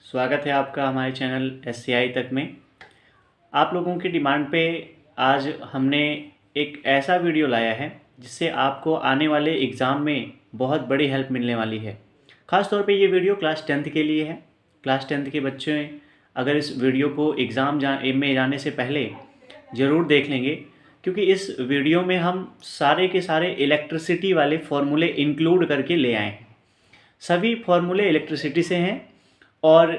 स्वागत है आपका हमारे चैनल SCI तक में। आप लोगों की डिमांड पे आज हमने एक ऐसा वीडियो लाया है जिससे आपको आने वाले एग्ज़ाम में बहुत बड़ी हेल्प मिलने वाली है। ख़ास तौर पे ये वीडियो क्लास 10th के लिए है। क्लास 10th के बच्चे अगर इस वीडियो को एग्ज़ाम में जाने से पहले ज़रूर देख लेंगे, क्योंकि इस वीडियो में हम सारे के सारे इलेक्ट्रिसिटी वाले फार्मूले इंक्लूड करके ले आए हैं। सभी फार्मूले इलेक्ट्रिसिटी से हैं और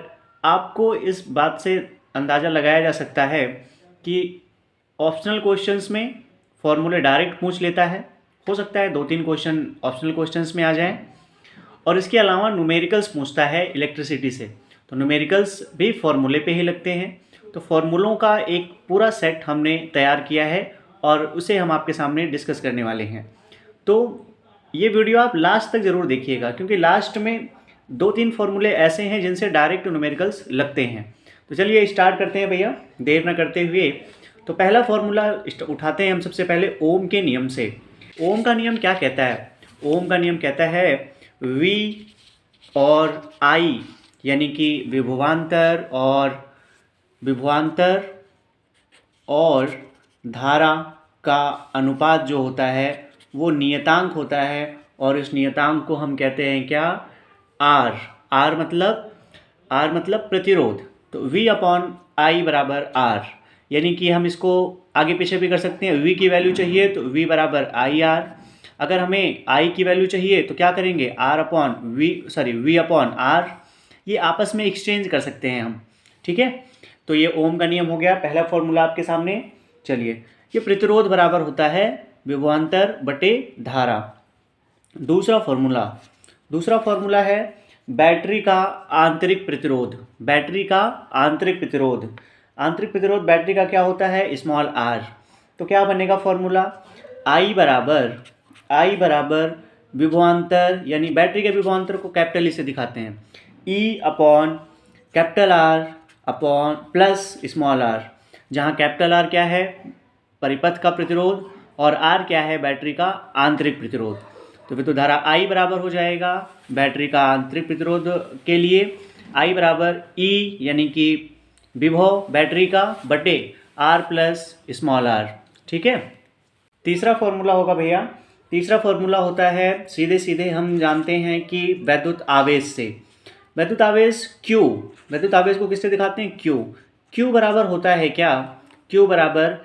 आपको इस बात से अंदाज़ा लगाया जा सकता है कि ऑप्शनल क्वेश्चंस में फार्मूले डायरेक्ट पूछ लेता है। हो सकता है 2-3 क्वेश्चन ऑप्शनल क्वेश्चंस में आ जाएं, और इसके अलावा न्यूमेरिकल्स पूछता है इलेक्ट्रिसिटी से, तो न्यूमेरिकल्स भी फार्मूले पे ही लगते हैं। तो फार्मूलों का एक पूरा सेट हमने तैयार किया है और उसे हम आपके सामने डिस्कस करने वाले हैं। तो ये वीडियो आप लास्ट तक ज़रूर देखिएगा, क्योंकि लास्ट में 2-3 फार्मूले ऐसे हैं जिनसे डायरेक्ट न्यूमेरिकल्स लगते हैं। तो चलिए स्टार्ट करते हैं भैया, देर न करते हुए। तो पहला फार्मूला उठाते हैं हम सबसे पहले ओम के नियम से। ओम का नियम क्या कहता है? ओम का नियम कहता है V और I, यानी कि विभवांतर और धारा का अनुपात जो होता है वो नियतांक होता है, और इस नियतांक को हम कहते हैं क्या? R। R मतलब प्रतिरोध। तो V अपॉन I बराबर R, यानी कि हम इसको आगे पीछे भी कर सकते हैं। V की वैल्यू चाहिए तो V बराबर IR। अगर हमें I की वैल्यू चाहिए तो क्या करेंगे? V upon R। ये आपस में एक्सचेंज कर सकते हैं हम, ठीक है। तो ये ओम का नियम हो गया, पहला फॉर्मूला आपके सामने। चलिए, ये प्रतिरोध बराबर होता है विभवांतर बटे धारा। दूसरा फॉर्मूला है बैटरी का आंतरिक प्रतिरोध। आंतरिक प्रतिरोध बैटरी का क्या होता है? Small r। तो क्या बनेगा फॉर्मूला? I बराबर विभवांतर, यानी बैटरी के विभवांतर को कैपिटल ई से दिखाते हैं, E upon capital R upon plus small r, जहाँ कैपिटल R क्या है? परिपथ का प्रतिरोध, और R क्या है? बैटरी का आंतरिक प्रतिरोध। तो विद्युत धारा I बराबर हो जाएगा बैटरी का आंतरिक प्रतिरोध के लिए I बराबर E, यानी कि विभव बैटरी का बटे R प्लस स्मॉल r, ठीक है। तीसरा फॉर्मूला होगा भैया, तीसरा फॉर्मूला होता है सीधे हम जानते हैं कि वैद्युत आवेश से। वैद्युत आवेश Q, वैद्युत आवेश को किससे दिखाते हैं? Q बराबर होता है क्या? Q बराबर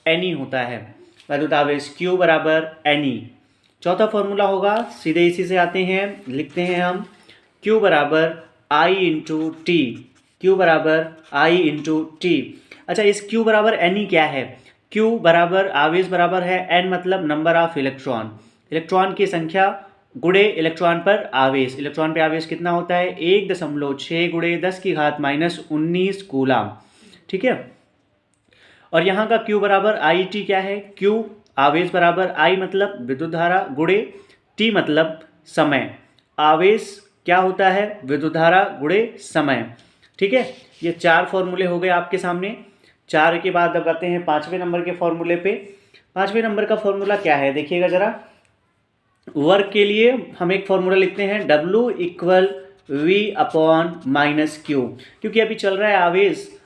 Ne होता है। वैद्युत आवेश Q बराबर Ne। चौथा फॉर्मूला होगा, सीधे इसी से आते हैं, लिखते हैं हम Q बराबर I इंटू टी। अच्छा, इस Q बराबर Ne क्या है? Q बराबर आवेश बराबर है N, मतलब नंबर ऑफ इलेक्ट्रॉन की संख्या गुणे इलेक्ट्रॉन पर आवेश कितना होता है? 1.6 गुणे 10 की घात -19 कूलाम, ठीक है। और यहाँ का Q बराबर IT क्या है? Q आवेश बराबर I मतलब विद्युत धारा गुणे T मतलब समय। आवेश क्या होता है? विद्युत धारा गुणे समय, ठीक है। ये 4 फॉर्मूले हो गए आपके सामने। 4 के बाद अब आते हैं 5वें नंबर के फॉर्मूले पे। 5वें नंबर का फॉर्मूला क्या है? देखिएगा जरा। वर्क के लिए हम एक फॉर्मूला लिखते हैं W equal V upon -Q, क्योंकि अभी चल रहा है आवेश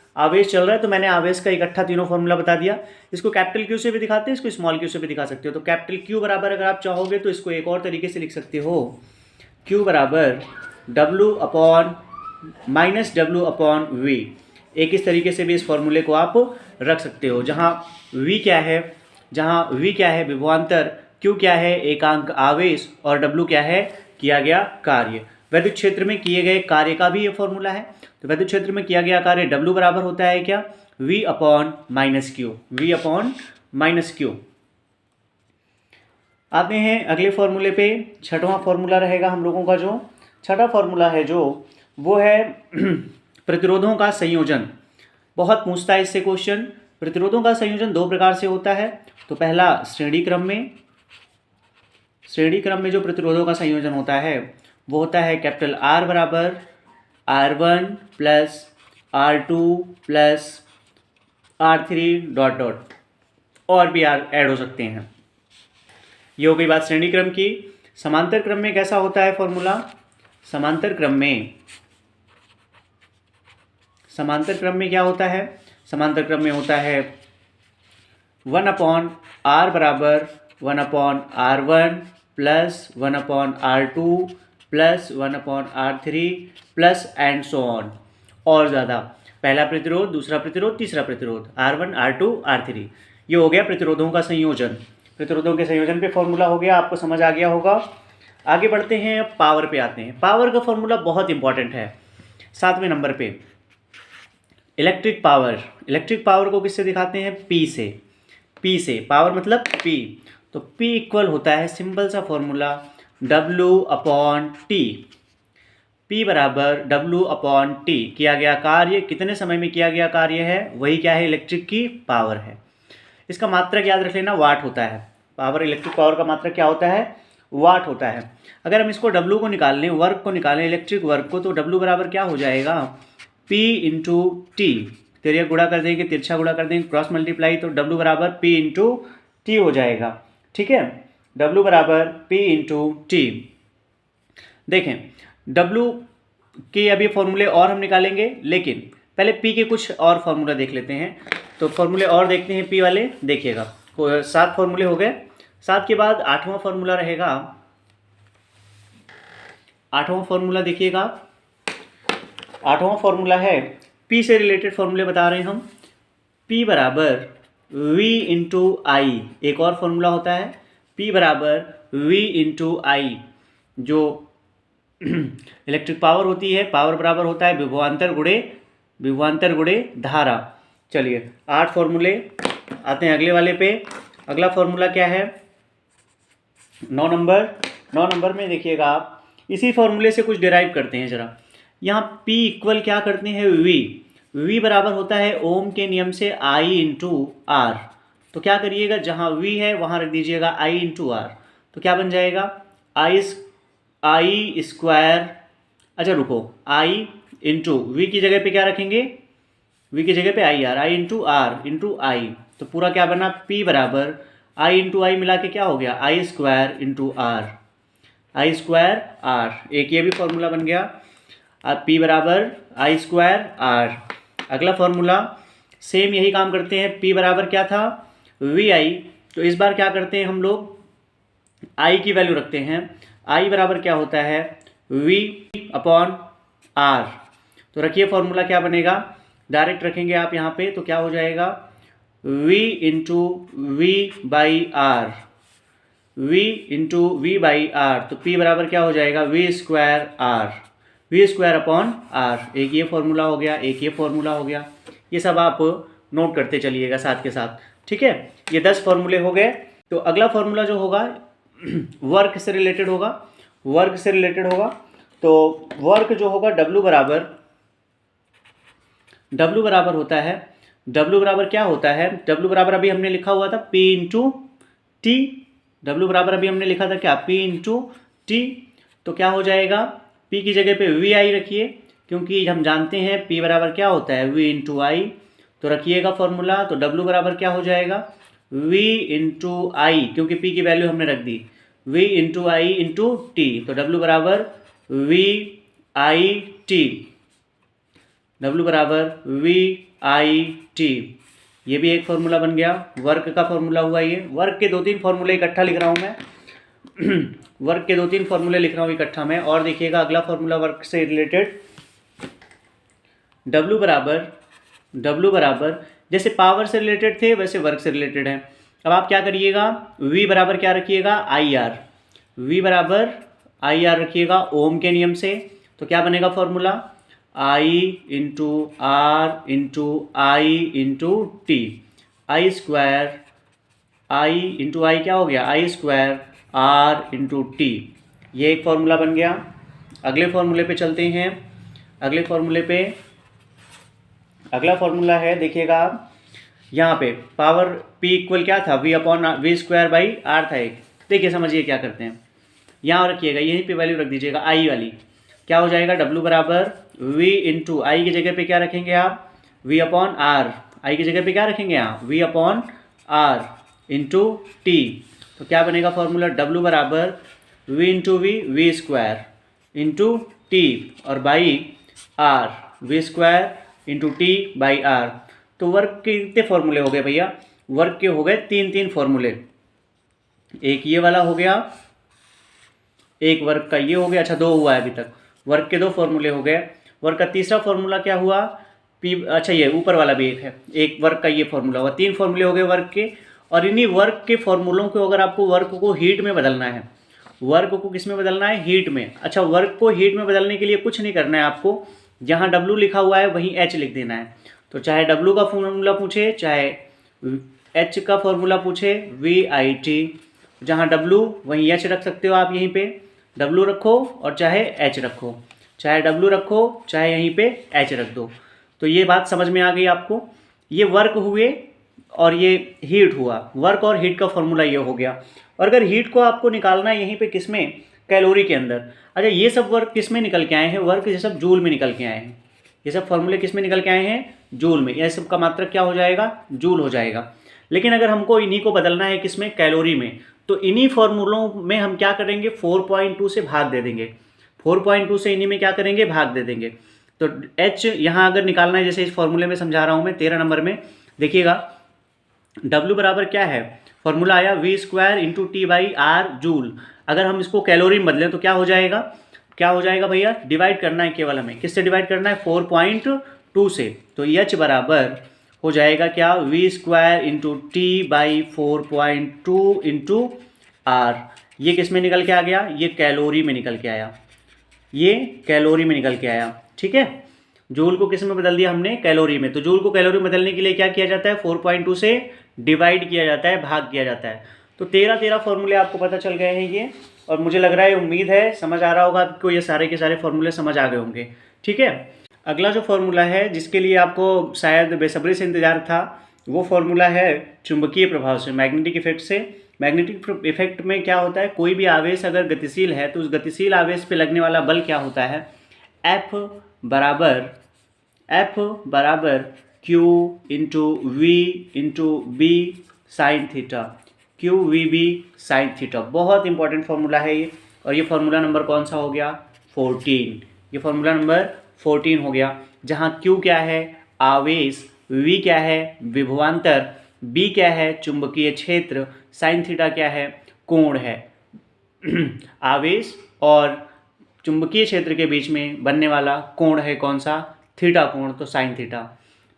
चल रहा है, तो मैंने आवेश का इकट्ठा तीनों फॉर्मूला बता दिया। इसको कैपिटल Q से भी दिखाते हैं, इसको स्मॉल q से भी दिखा सकते हो। तो कैपिटल Q बराबर, अगर आप चाहोगे तो इसको एक और तरीके से लिख सकते हो, Q बराबर W अपॉन V। एक इस तरीके से भी इस फॉर्मूले को आप रख सकते हो, जहाँ V क्या है? विभवांतर, Q क्या है? एकांक आवेश, और W क्या है? किया गया कार्य। वैद्युत क्षेत्र में किए गए कार्य का भी ये फॉर्मूला है। तो वैद्युत क्षेत्र में किया गया कार्य W बराबर होता है क्या? V upon -Q। आते हैं अगले फॉर्मूले पे। छठवां फॉर्मूला रहेगा हम लोगों का, जो छठा फॉर्मूला है वो है प्रतिरोधों का संयोजन। बहुत पूछता है इससे क्वेश्चन। प्रतिरोधों का संयोजन 2 प्रकार से होता है। तो पहला श्रेणी क्रम में जो प्रतिरोधों का संयोजन होता है वो होता है कैपिटल R बराबर R1 plus R2 plus R3 ... और भी ऐड हो सकते हैं। ये हो गई बात श्रेणी क्रम की। समांतर क्रम में कैसा होता है फॉर्मूला? समांतर क्रम में क्या होता है? समांतर क्रम में होता है 1/r बराबर 1/r1 plus 1/r2 plus 1/r3 plus and so on, और ज़्यादा। पहला प्रतिरोध, दूसरा प्रतिरोध, तीसरा प्रतिरोध, R1 R2 R3, ये हो गया प्रतिरोधों का संयोजन। प्रतिरोधों के संयोजन पे फॉर्मूला हो गया, आपको समझ आ गया होगा। आगे बढ़ते हैं, अब पावर पे आते हैं। पावर का फॉर्मूला बहुत इंपॉर्टेंट है। 7वें नंबर पे इलेक्ट्रिक पावर को किससे दिखाते हैं? P से। पावर मतलब P, तो P इक्वल होता है, सिंपल सा फॉर्मूला, W/T। P बराबर W/T। किया गया कार्य कितने समय में किया गया कार्य है, वही क्या है? इलेक्ट्रिक की पावर है। इसका मात्रक याद रख लेना, वाट होता है। पावर, इलेक्ट्रिक पावर का मात्रक क्या होता है? वाट होता है। अगर हम इसको W को निकाल लें, वर्क को निकालें, इलेक्ट्रिक वर्क को, तो W बराबर क्या हो जाएगा? P into T. तिर्यक गुणा कर देंगे, तिरछा गुणा कर देंगे, क्रॉस मल्टीप्लाई, तो W बराबर P इंटू टी हो जाएगा। ठीक है, W बराबर P इंटू टी। देखें, W के अभी फॉर्मूले और हम निकालेंगे, लेकिन पहले P के कुछ और फॉर्मूला देख लेते हैं। तो फॉर्मूले और देखते हैं P वाले, देखिएगा 7 फॉर्मूले हो गए। 7 के बाद 8वां फॉर्मूला रहेगा। 8वां फॉर्मूला देखिएगा, 8वां फॉर्मूला है, P से रिलेटेड फॉर्मूले बता रहे हैं हम। P बराबर V इंटू आई, एक और फॉर्मूला होता है, P बराबर V इंटू आई, जो इलेक्ट्रिक पावर होती है। पावर बराबर होता है विभवांतर गुणे धारा। चलिए 8 फॉर्मूले, आते हैं अगले वाले पे। अगला फॉर्मूला क्या है? 9 नंबर में देखिएगा आप, इसी फॉर्मूले से कुछ डिराइव करते हैं जरा। यहाँ P इक्वल क्या करते हैं? V बराबर होता है ओम के नियम से I इंटू R। तो क्या करिएगा, जहाँ V है वहाँ रख दीजिएगा I इंटू R। तो क्या बन जाएगा? I स्क्वायर, अच्छा रुको, I इंटू V की जगह पे क्या रखेंगे? V की जगह पे I into R into I। तो पूरा क्या बना? P बराबर I इंटू आई मिला के क्या हो गया? I स्क्वायर इंटू R, एक ये भी फॉर्मूला बन गया। अब P बराबर I स्क्वायर R। अगला फॉर्मूला सेम यही काम करते हैं। P बराबर क्या था? VI। तो इस बार क्या करते हैं हम लोग? I की वैल्यू रखते हैं। I बराबर क्या होता है? V/R। तो रखिए फॉर्मूला क्या बनेगा, डायरेक्ट रखेंगे आप यहाँ पे, तो क्या हो जाएगा? V into V/R, V into V/R। तो P बराबर क्या हो जाएगा? V square upon R। एक ये फॉर्मूला हो गया, एक ये फॉर्मूला हो गया। ये सब आप नोट करते चलिएगा साथ के साथ। ठीक है, ये 10 फॉर्मूले हो गए। तो अगला फॉर्मूला जो होगा वर्क से रिलेटेड होगा। तो वर्क जो होगा W बराबर होता है, W बराबर क्या होता है? W बराबर अभी हमने लिखा हुआ था P इंटू टी। W बराबर अभी हमने लिखा था क्या? P into T. तो क्या हो जाएगा? P की जगह पे VI रखिए, क्योंकि हम जानते हैं P बराबर क्या होता है? V इंटू आई। तो रखिएगा फॉर्मूला। तो W बराबर क्या हो जाएगा? V इंटू आई, क्योंकि P की वैल्यू हमने रख दी, V into I into T. तो W बराबर VIT, W बराबर VIT। ये भी एक फॉर्मूला बन गया, वर्क का फॉर्मूला हुआ ये। वर्क के 2-3 फॉर्मूले इकट्ठा लिख रहा हूँ मैं वर्क के 2-3 फॉर्मूले लिख रहा हूँ इकट्ठा मैं। और देखिएगा अगला फॉर्मूला वर्क से रिलेटेड, W बराबर जैसे पावर से रिलेटेड थे वैसे वर्क से रिलेटेड है। अब आप क्या करिएगा? V बराबर क्या रखिएगा? IR। V बराबर IR रखिएगा ओम के नियम से। तो क्या बनेगा formula? I into R into I into T. I square, I into I क्या हो गया? I square R into T. ये एक फॉर्मूला बन गया। अगले फॉर्मूले पे चलते हैं। अगला फॉर्मूला है, देखिएगा आप यहाँ पे पावर P इक्वल क्या था? V स्क्वायर बाई R था एक। देखिए समझिए क्या करते हैं, यहाँ रखिएगा, यहीं पे वैल्यू रख दीजिएगा I वाली। क्या हो जाएगा? W बराबर V इंटू आई की जगह पे क्या रखेंगे आप? V upon R। आई की जगह पे क्या रखेंगे आप? V upon R into T. तो क्या बनेगा फॉर्मूला? W बराबर V into V square into T और by R, V square into T by R. तो वर्क के कितने फॉर्मूले हो गए भैया? वर्क के हो गए 3 फॉर्मूले। एक ये वाला हो गया, एक वर्क का ये हो गया, अच्छा 2 हुआ है अभी तक। वर्क के 2 फॉर्मूले हो गए। वर्क का तीसरा फॉर्मूला क्या हुआ? पी, अच्छा ये ऊपर वाला भी एक है, एक वर्क का ये फॉर्मूला हुआ। 3 फॉर्मूले हो गए वर्क के। और इन्हीं वर्क के फॉर्मूलों को अगर आपको वर्क को हीट में बदलना है, वर्क को किस में बदलना है? हीट में। अच्छा वर्क को हीट में बदलने के लिए कुछ नहीं करना है आपको, जहाँ W लिखा हुआ है वहीं H लिख देना है। तो चाहे W का फॉर्मूला पूछे, चाहे H का फॉर्मूला पूछे, VIT, जहाँ W वहीं H रख सकते हो आप। यहीं पे W रखो और चाहे H रखो, चाहे W रखो चाहे यहीं पे H रख दो। तो ये बात समझ में आ गई आपको। ये वर्क हुए और ये हीट हुआ। वर्क और हीट का फॉर्मूला ये हो गया। और अगर हीट को आपको निकालना है यहीं पे किस में? कैलोरी के अंदर। अच्छा ये सब वर्क किस में निकल के आए हैं? वर्क ये सब जूल में निकल के आए हैं। ये सब फॉर्मूले किस में निकल के आए हैं? जूल में। यह सब का मात्रक क्या हो जाएगा? जूल हो जाएगा। लेकिन अगर हमको इन्हीं को बदलना है किस में? कैलोरी में। तो इन्हीं फॉर्मूलों में हम क्या करेंगे? 4.2 से भाग दे देंगे। 4.2 से इन्हीं में क्या करेंगे? भाग दे देंगे। तो H यहाँ अगर निकालना है, जैसे इस फॉर्मूले में समझा रहा हूँ मैं 13 नंबर में, देखिएगा W बराबर क्या है? फॉर्मूला आया V square into T by R joule. अगर हम इसको कैलोरी में बदलें तो क्या हो जाएगा? क्या हो जाएगा भैया? डिवाइड करना है केवल हमें। किससे डिवाइड करना है? 4.2 से। तो H बराबर हो जाएगा क्या? V square into T by 4.2 into R. ये किस में निकल के आ गया? ये कैलोरी में निकल के आया। ये कैलोरी में निकल के आया। ठीक है, जूल को किस में बदल दिया हमने? कैलोरी में। तो जूल को कैलोरी में बदलने के लिए क्या किया जाता है? 4.2 से डिवाइड किया जाता है, भाग किया जाता है। तो 13 फॉर्मूले आपको पता चल गए हैं ये। और मुझे लग रहा है, उम्मीद है समझ आ रहा होगा आपको, ये सारे के सारे फॉर्मूले समझ आ गए होंगे। ठीक है, अगला जो फॉर्मूला है जिसके लिए आपको शायद बेसब्री से इंतजार था, वो फॉर्मूला है चुंबकीय प्रभाव से, मैग्नेटिक इफेक्ट से। मैग्नेटिक इफेक्ट में क्या होता है? कोई भी आवेश अगर गतिशील है तो उस गतिशील आवेश पे लगने वाला बल क्या होता है? F बराबर Q into V into B sine theta. QVB sine theta, बहुत इंपॉर्टेंट फार्मूला है ये। और ये फार्मूला नंबर कौन सा हो गया? 14। ये फार्मूला नंबर 14 हो गया, जहाँ Q क्या है? आवेश, V क्या है? विभवांतर, B क्या है? चुंबकीय क्षेत्र, साइन थीटा क्या है? कोण है। आवेश और चुंबकीय क्षेत्र के बीच में बनने वाला कोण है कौन सा? थीटा कोण, तो साइन थीटा।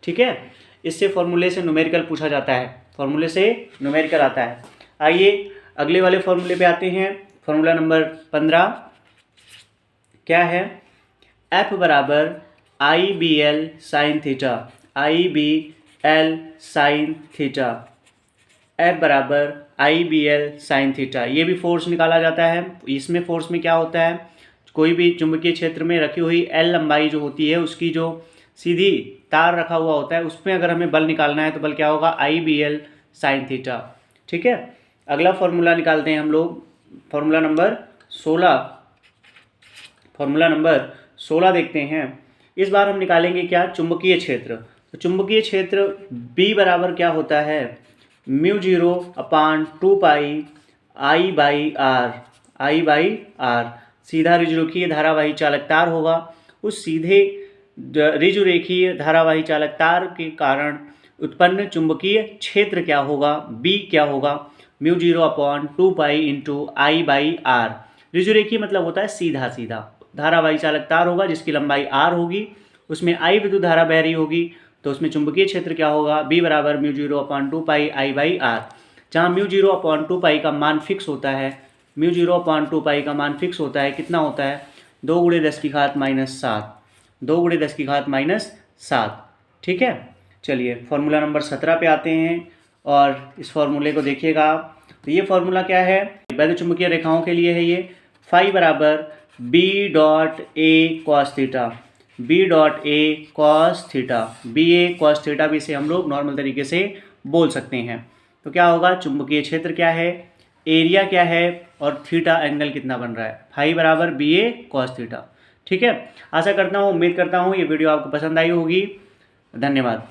ठीक है, इससे फॉर्मूले से न्यूमेरिकल पूछा जाता है, फॉर्मूले से न्यूमेरिकल आता है। आइए अगले वाले फॉर्मूले पे आते हैं। फॉर्मूला नंबर 15 क्या है? F बराबर IBL sine theta, IBL sine theta, F बराबर IBL साइन थीटा। ये भी फोर्स निकाला जाता है। इसमें फोर्स में क्या होता है? कोई भी चुंबकीय क्षेत्र में रखी हुई L लंबाई जो होती है, उसकी जो सीधी तार रखा हुआ होता है, उसमें अगर हमें बल निकालना है तो बल क्या होगा? IBL sine theta. ठीक है, अगला फॉर्मूला निकालते हैं हम लोग, फॉर्मूला नंबर 16। फॉर्मूला नंबर 16 देखते हैं। इस बार हम निकालेंगे क्या? चुंबकीय क्षेत्र। तो चुंबकीय क्षेत्र B बराबर क्या होता है? μ0/2 पाई I बाई आर। सीधा ऋजुरेखीय धारावाही चालक तार होगा। उस सीधे ऋजुरेखीय धारावाही चालक तार के कारण उत्पन्न चुंबकीय क्षेत्र क्या होगा? B क्या होगा? μ0/2 pi into I by R. ऋजुरेखीय मतलब होता है सीधा सीधा। धारावाही चालक तार होगा जिसकी लंबाई r होगी, उसमें I विद्युत धारा बह रही होगी, तो उसमें चुंबकीय क्षेत्र क्या होगा? B बराबर μ0/2 पाई I बाई आर। जहाँ μ0/2 पाई का मान फिक्स होता है, μ0/2 पाई का मान फिक्स होता है, कितना होता है? 2 × 10⁻⁷, 2 × 10⁻⁷। ठीक है, चलिए फॉर्मूला नंबर 17 पे आते हैं और इस फॉर्मूले को देखिएगा आप। तो ये फॉर्मूला क्या है? वैद्युत चुंबकीय रेखाओं के लिए है ये। फाई बराबर B.A cos theta, B.A cos theta, BA cos theta भी से हम लोग नॉर्मल तरीके से बोल सकते हैं। तो क्या होगा? चुंबकीय क्षेत्र क्या है, एरिया क्या है, और थीटा एंगल कितना बन रहा है? फाई बराबर BA cos थीटा। ठीक है, आशा करता हूँ, उम्मीद करता हूँ ये वीडियो आपको पसंद आई होगी। धन्यवाद।